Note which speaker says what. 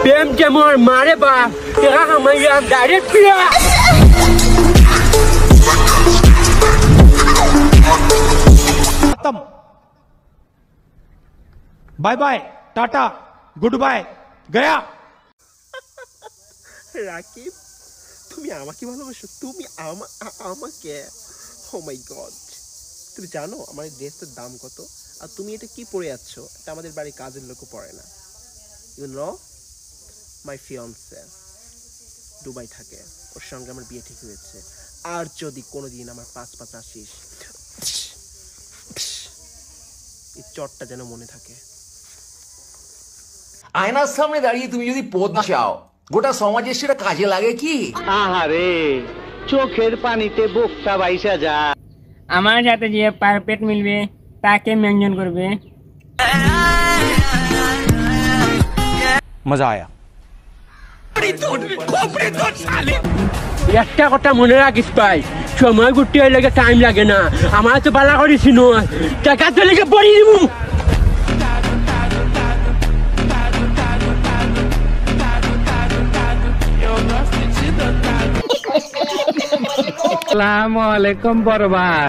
Speaker 1: প্রেম যেমন মারে বাপ তেরা হামাইয়া ডাইরেক্ট প্রিয়া
Speaker 2: खत्म bye bye tata goodbye गया
Speaker 3: রাকিব তুমি আমাকে ভালোবাসো তুমি আমাকে ও মাই গড তুমি জানো আমার এই ড্রেসটার দাম কত আর তুমি এটা কি পরে আছো এটা আমাদের বাড়ির কাজের লোকও পরে না you know my fiancee Dubai থাকে ওর সঙ্গে আমার বিয়ে ঠিক হয়েছে আর যদি কোনোদিন আমার পাঁচ আসিস এই চটটা যেন মনে থাকে
Speaker 4: আয়নার সামনে দাঁড়িয়ে তুমি যদি পদ না চাও গোটা সমাজের সেটা কাজে লাগে কি?
Speaker 5: আহারে চোখের পানিতে বোকটা বাইসা যা।
Speaker 1: আমার সাথে যে পারফেক্ট মিলবে তাকে মেনশন করবে
Speaker 2: मजा आया
Speaker 1: একটা কথা মনে রাখিস ভাই সময় ঘুরতে লাগে টাইম লাগে না আমার তো বালা করিস নয় টাকা তো লেগে পড়ি দিব
Speaker 5: আসসালামু আলাইকুম বড় ভাই।